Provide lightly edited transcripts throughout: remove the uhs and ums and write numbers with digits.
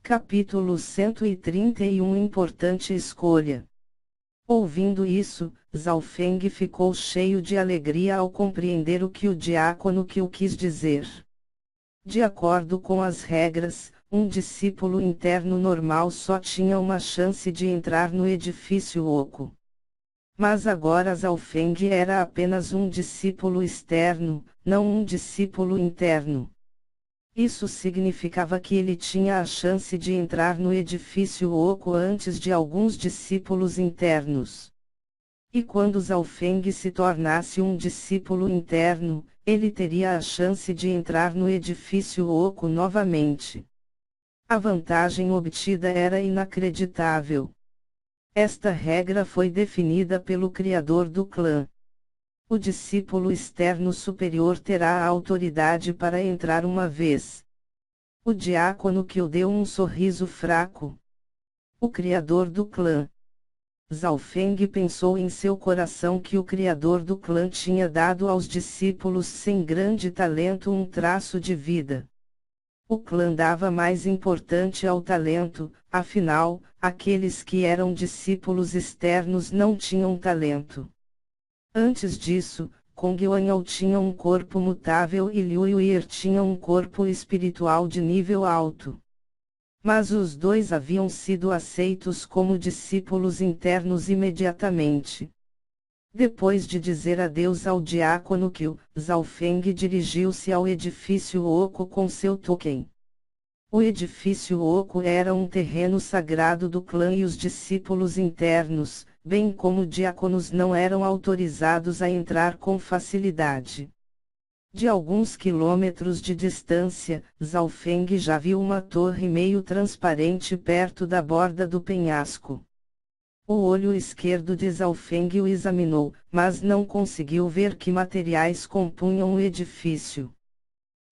Capítulo 131 Importante escolha. Ouvindo isso, Zhao Feng ficou cheio de alegria ao compreender o que o diácono Qiu quis dizer. De acordo com as regras, um discípulo interno normal só tinha uma chance de entrar no edifício oco. Mas agora Zhao Feng era apenas um discípulo externo, não um discípulo interno. Isso significava que ele tinha a chance de entrar no edifício oco antes de alguns discípulos internos. E quando Zhao Feng se tornasse um discípulo interno, ele teria a chance de entrar no edifício oco novamente. A vantagem obtida era inacreditável. Esta regra foi definida pelo criador do clã. O discípulo externo superior terá a autoridade para entrar uma vez. O diácono Qiu deu um sorriso fraco. O criador do clã. Zhao Feng pensou em seu coração que o criador do clã tinha dado aos discípulos sem grande talento um traço de vida. O clã dava mais importante ao talento, afinal, aqueles que eram discípulos externos não tinham talento. Antes disso, Kong Yuanyao tinha um corpo mutável e Liu Yuer tinha um corpo espiritual de nível alto. Mas os dois haviam sido aceitos como discípulos internos imediatamente. Depois de dizer adeus ao diácono Qiu, Zhao Feng dirigiu-se ao edifício oco com seu token. O edifício oco era um terreno sagrado do clã e os discípulos internos, bem como diáconos, não eram autorizados a entrar com facilidade. De alguns quilômetros de distância, Zhao Feng já viu uma torre meio transparente perto da borda do penhasco. O olho esquerdo de Zhao Feng o examinou, mas não conseguiu ver que materiais compunham o edifício.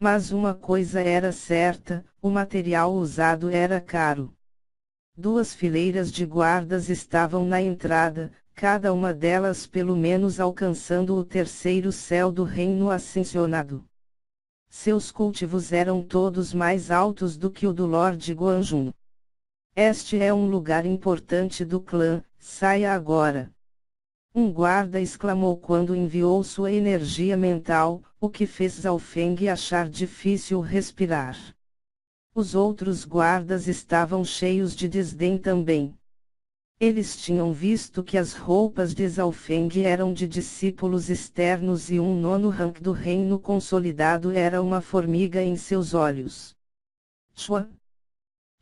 Mas uma coisa era certa, o material usado era caro. 2 fileiras de guardas estavam na entrada, cada uma delas pelo menos alcançando o 3º céu do reino ascensionado. Seus cultivos eram todos mais altos do que o do Lorde Guanjun. Este é um lugar importante do clã, saia agora. Um guarda exclamou quando enviou sua energia mental, o que fez Zhao Feng achar difícil respirar. Os outros guardas estavam cheios de desdém também. Eles tinham visto que as roupas de Zhao Feng eram de discípulos externos e um 9º rank do reino consolidado era uma formiga em seus olhos. Chua!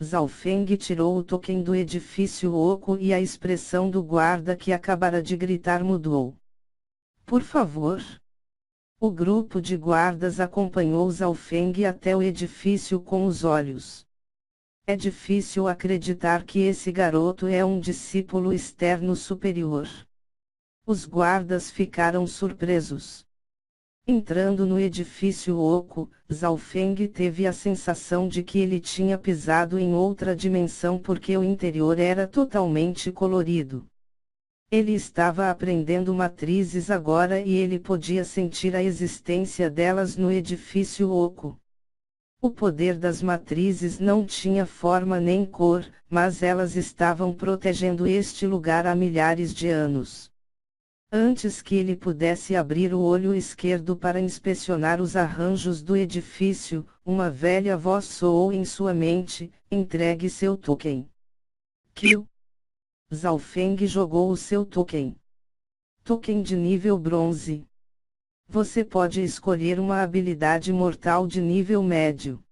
Zhao Feng tirou o token do edifício oco e a expressão do guarda que acabara de gritar mudou. Por favor. O grupo de guardas acompanhou Zhao Feng até o edifício com os olhos. É difícil acreditar que esse garoto é um discípulo externo superior. Os guardas ficaram surpresos. Entrando no edifício oco, Zhao Feng teve a sensação de que ele tinha pisado em outra dimensão porque o interior era totalmente colorido. Ele estava aprendendo matrizes agora e ele podia sentir a existência delas no edifício oco. O poder das matrizes não tinha forma nem cor, mas elas estavam protegendo este lugar há milhares de anos. Antes que ele pudesse abrir o olho esquerdo para inspecionar os arranjos do edifício, uma velha voz soou em sua mente: entregue seu token. Qiu. Zhao Feng jogou o seu token. Token de nível bronze. Você pode escolher uma habilidade mortal de nível médio.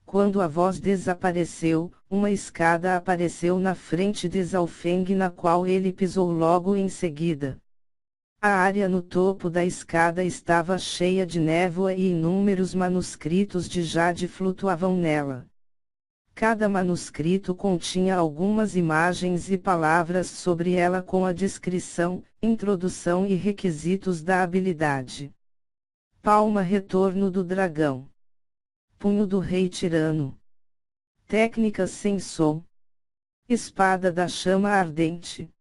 Quando a voz desapareceu, uma escada apareceu na frente de Zhao Feng na qual ele pisou logo em seguida. A área no topo da escada estava cheia de névoa e inúmeros manuscritos de jade flutuavam nela. Cada manuscrito continha algumas imagens e palavras sobre ela com a descrição, introdução e requisitos da habilidade. Palma Retorno do Dragão. Punho do Rei Tirano. Técnica sem som. Espada da Chama Ardente.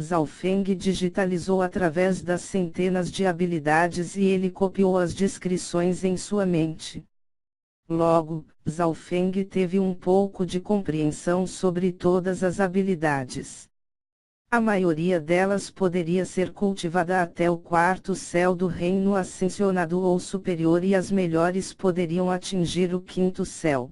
Zhao Feng digitalizou através das centenas de habilidades e ele copiou as descrições em sua mente. Logo, Zhao Feng teve um pouco de compreensão sobre todas as habilidades. A maioria delas poderia ser cultivada até o quarto céu do reino ascensionado ou superior e as melhores poderiam atingir o quinto céu.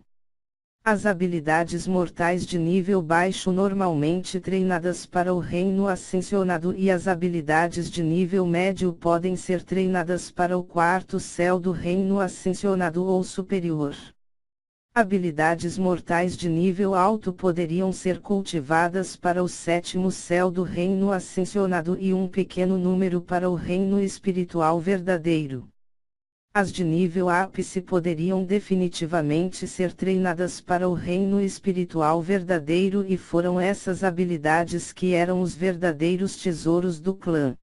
As habilidades mortais de nível baixo normalmente treinadas para o reino ascensionado e as habilidades de nível médio podem ser treinadas para o quarto céu do reino ascensionado ou superior. Habilidades mortais de nível alto poderiam ser cultivadas para o sétimo céu do reino ascensionado e um pequeno número para o reino espiritual verdadeiro. As de nível ápice poderiam definitivamente ser treinadas para o reino espiritual verdadeiro e foram essas habilidades que eram os verdadeiros tesouros do clã.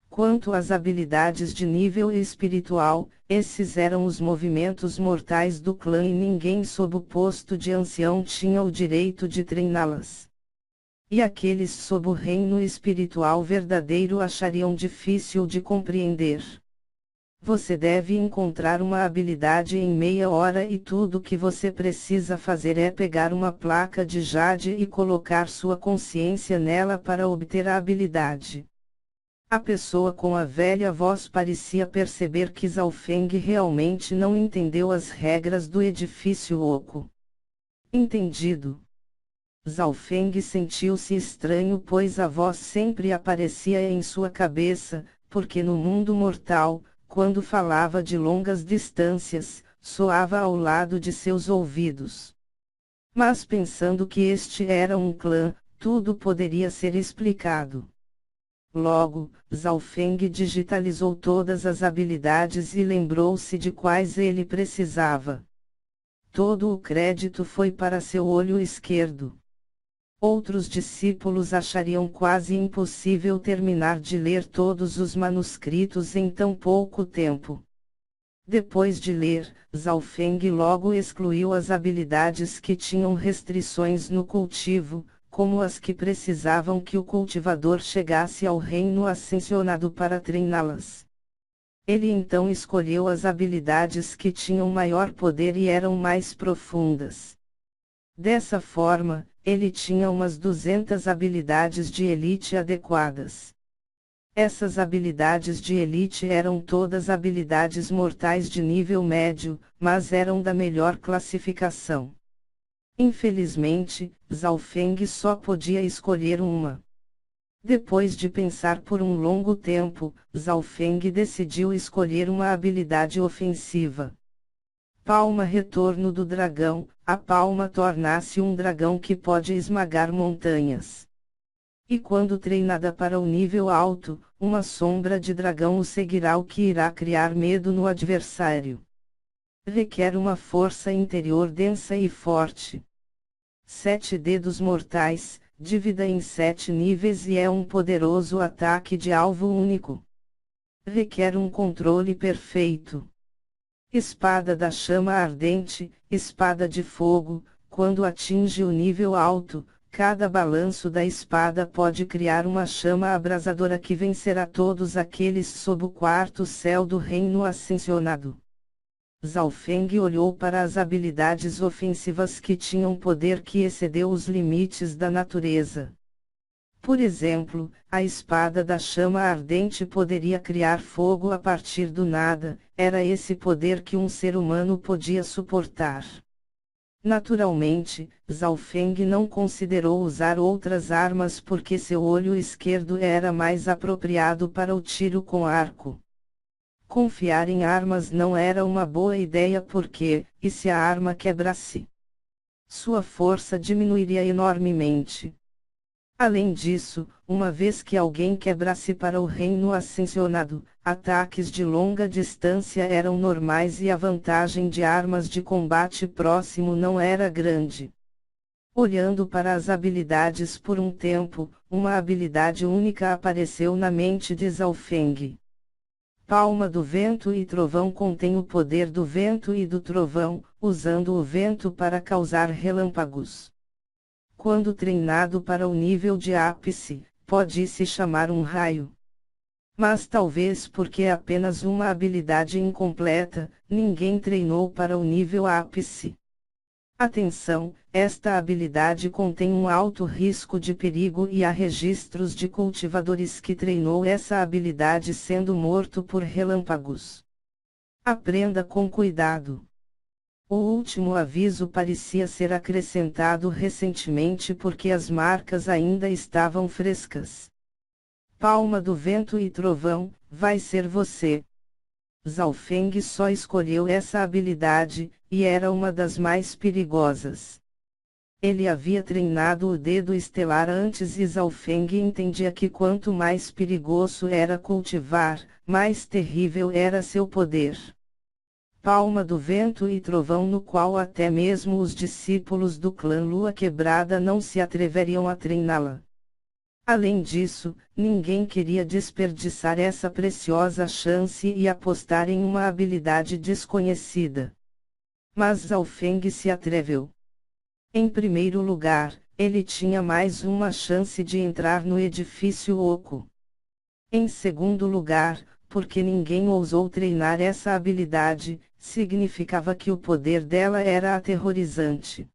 Quanto às habilidades de nível espiritual, esses eram os movimentos mortais do clã e ninguém sob o posto de ancião tinha o direito de treiná-las. E aqueles sob o reino espiritual verdadeiro achariam difícil de compreender. Você deve encontrar uma habilidade em meia hora e tudo que você precisa fazer é pegar uma placa de jade e colocar sua consciência nela para obter a habilidade. A pessoa com a velha voz parecia perceber que Zhao Feng realmente não entendeu as regras do edifício oco. Entendido. Zhao Feng sentiu-se estranho pois a voz sempre aparecia em sua cabeça, porque no mundo mortal, quando falava de longas distâncias, soava ao lado de seus ouvidos. Mas pensando que este era um clã, tudo poderia ser explicado. Logo, Zhao Feng digitalizou todas as habilidades e lembrou-se de quais ele precisava. Todo o crédito foi para seu olho esquerdo. Outros discípulos achariam quase impossível terminar de ler todos os manuscritos em tão pouco tempo. Depois de ler, Zhao Feng logo excluiu as habilidades que tinham restrições no cultivo, como as que precisavam que o cultivador chegasse ao reino ascensionado para treiná-las. Ele então escolheu as habilidades que tinham maior poder e eram mais profundas. Dessa forma, ele tinha umas 200 habilidades de elite adequadas. Essas habilidades de elite eram todas habilidades mortais de nível médio, mas eram da melhor classificação. Infelizmente, Zhao Feng só podia escolher uma. Depois de pensar por um longo tempo, Zhao Feng decidiu escolher uma habilidade ofensiva. Palma Retorno do Dragão. A palma torna-se um dragão que pode esmagar montanhas. E quando treinada para o nível alto, uma sombra de dragão o seguirá, o que irá criar medo no adversário. Requer uma força interior densa e forte. 7 dedos mortais, divida em 7 níveis e é um poderoso ataque de alvo único. Requer um controle perfeito. Espada da chama ardente, espada de fogo, quando atinge o nível alto, cada balanço da espada pode criar uma chama abrasadora que vencerá todos aqueles sob o quarto céu do reino ascensionado. Zhao Feng olhou para as habilidades ofensivas que tinham poder que excedeu os limites da natureza. Por exemplo, a espada da chama ardente poderia criar fogo a partir do nada, era esse poder que um ser humano podia suportar. Naturalmente, Zhao Feng não considerou usar outras armas porque seu olho esquerdo era mais apropriado para o tiro com arco. Confiar em armas não era uma boa ideia porque, e se a arma quebrasse? Sua força diminuiria enormemente. Além disso, uma vez que alguém quebrasse para o reino ascensionado, ataques de longa distância eram normais e a vantagem de armas de combate próximo não era grande. Olhando para as habilidades por um tempo, uma habilidade única apareceu na mente de Zhao Feng. Palma do Vento e Trovão contém o poder do vento e do trovão, usando o vento para causar relâmpagos. Quando treinado para o nível de ápice, pode se chamar um raio. Mas talvez porque é apenas uma habilidade incompleta, ninguém treinou para o nível ápice. Atenção, esta habilidade contém um alto risco de perigo e há registros de cultivadores que treinou essa habilidade sendo morto por relâmpagos. Aprenda com cuidado. O último aviso parecia ser acrescentado recentemente porque as marcas ainda estavam frescas. Palma do vento e trovão, vai ser você. Zhao Feng só escolheu essa habilidade, e era uma das mais perigosas. Ele havia treinado o dedo estelar antes e Zhao Feng entendia que quanto mais perigoso era cultivar, mais terrível era seu poder. Palma do vento e trovão, no qual até mesmo os discípulos do clã Lua Quebrada não se atreveriam a treiná-la. Além disso, ninguém queria desperdiçar essa preciosa chance e apostar em uma habilidade desconhecida. Mas Zhao Feng se atreveu. Em primeiro lugar, ele tinha mais uma chance de entrar no edifício oco. Em segundo lugar, porque ninguém ousou treinar essa habilidade, significava que o poder dela era aterrorizante.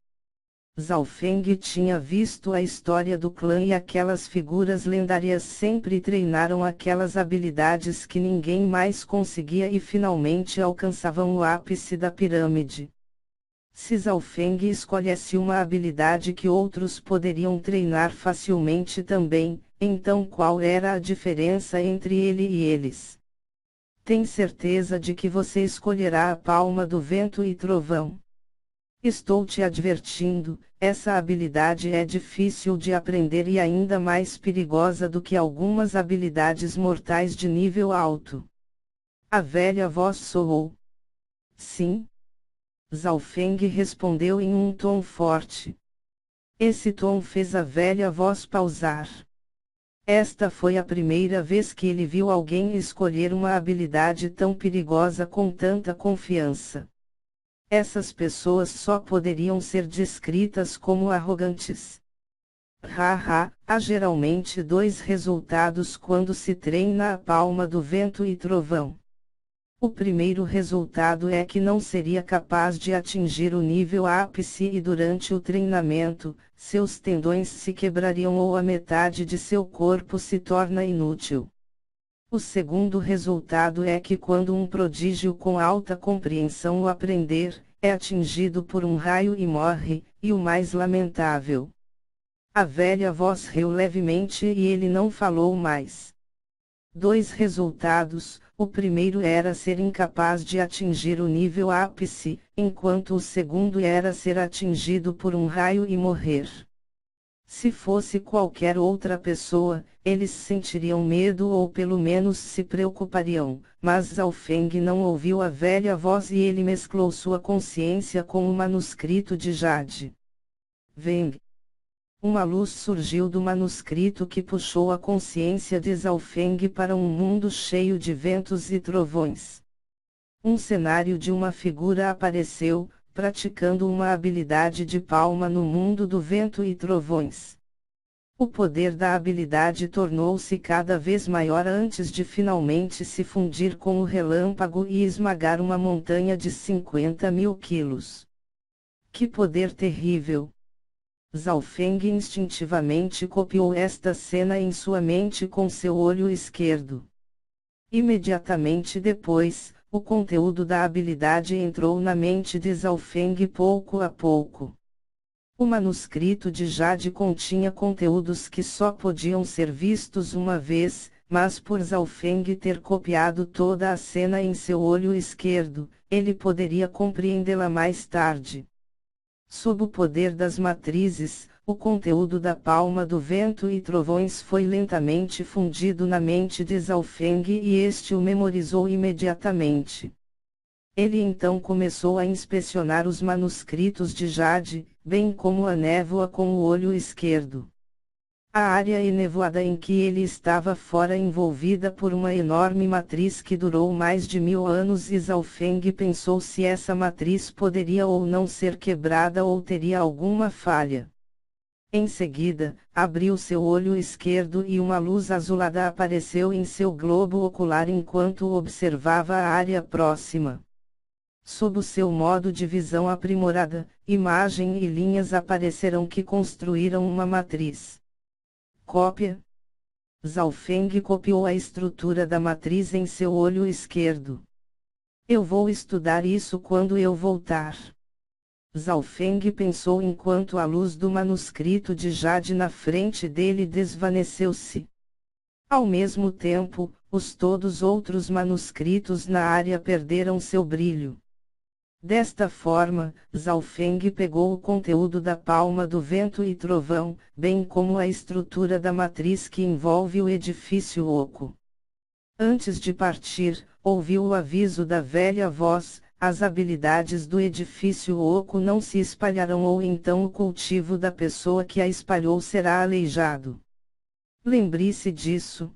Zhao Feng tinha visto a história do clã e aquelas figuras lendárias sempre treinaram aquelas habilidades que ninguém mais conseguia e finalmente alcançavam o ápice da pirâmide. Se Zhao Feng escolhesse uma habilidade que outros poderiam treinar facilmente também, então qual era a diferença entre ele e eles? Tem certeza de que você escolherá a palma do vento e trovão? Estou te advertindo, essa habilidade é difícil de aprender e ainda mais perigosa do que algumas habilidades mortais de nível alto. A velha voz soou. Sim. Zhao Feng respondeu em um tom forte. Esse tom fez a velha voz pausar. Esta foi a primeira vez que ele viu alguém escolher uma habilidade tão perigosa com tanta confiança. Essas pessoas só poderiam ser descritas como arrogantes. Há geralmente dois resultados quando se treina a palma do vento e trovão. O primeiro resultado é que não seria capaz de atingir o nível ápice e durante o treinamento, seus tendões se quebrariam ou a metade de seu corpo se torna inútil. O segundo resultado é que quando um prodígio com alta compreensão o aprender, é atingido por um raio e morre, e o mais lamentável. A velha voz riu levemente e ele não falou mais. Dois resultados, o primeiro era ser incapaz de atingir o nível ápice, enquanto o segundo era ser atingido por um raio e morrer. Se fosse qualquer outra pessoa, eles sentiriam medo ou pelo menos se preocupariam, mas Zhao Feng não ouviu a velha voz e ele mesclou sua consciência com o manuscrito de Jade. Veng. Uma luz surgiu do manuscrito que puxou a consciência de Zhao Feng para um mundo cheio de ventos e trovões. Um cenário de uma figura apareceu, praticando uma habilidade de palma no mundo do vento e trovões. O poder da habilidade tornou-se cada vez maior antes de finalmente se fundir com o relâmpago e esmagar uma montanha de 50.000 quilos. Que poder terrível! Zhao Feng instintivamente copiou esta cena em sua mente com seu olho esquerdo. Imediatamente depois, o conteúdo da habilidade entrou na mente de Zhao Feng pouco a pouco. O manuscrito de Jade continha conteúdos que só podiam ser vistos uma vez, mas por Zhao Feng ter copiado toda a cena em seu olho esquerdo, ele poderia compreendê-la mais tarde. Sob o poder das matrizes, o conteúdo da palma do vento e trovões foi lentamente fundido na mente de Zhao Feng e este o memorizou imediatamente. Ele então começou a inspecionar os manuscritos de Jade, bem como a névoa com o olho esquerdo. A área enevoada em que ele estava fora envolvida por uma enorme matriz que durou mais de 1000 anos e Zhao Feng pensou se essa matriz poderia ou não ser quebrada ou teria alguma falha. Em seguida, abriu seu olho esquerdo e uma luz azulada apareceu em seu globo ocular enquanto observava a área próxima. Sob o seu modo de visão aprimorada, imagem e linhas apareceram que construíram uma matriz. Cópia. Zhao Feng copiou a estrutura da matriz em seu olho esquerdo. Eu vou estudar isso quando eu voltar. Zhao Feng pensou enquanto a luz do manuscrito de Jade na frente dele desvaneceu-se. Ao mesmo tempo, os todos outros manuscritos na área perderam seu brilho. Desta forma, Zhao Feng pegou o conteúdo da Palma do Vento e Trovão, bem como a estrutura da matriz que envolve o edifício oco. Antes de partir, ouviu o aviso da velha voz: as habilidades do edifício oco não se espalharão ou então o cultivo da pessoa que a espalhou será aleijado. Lembre-se disso.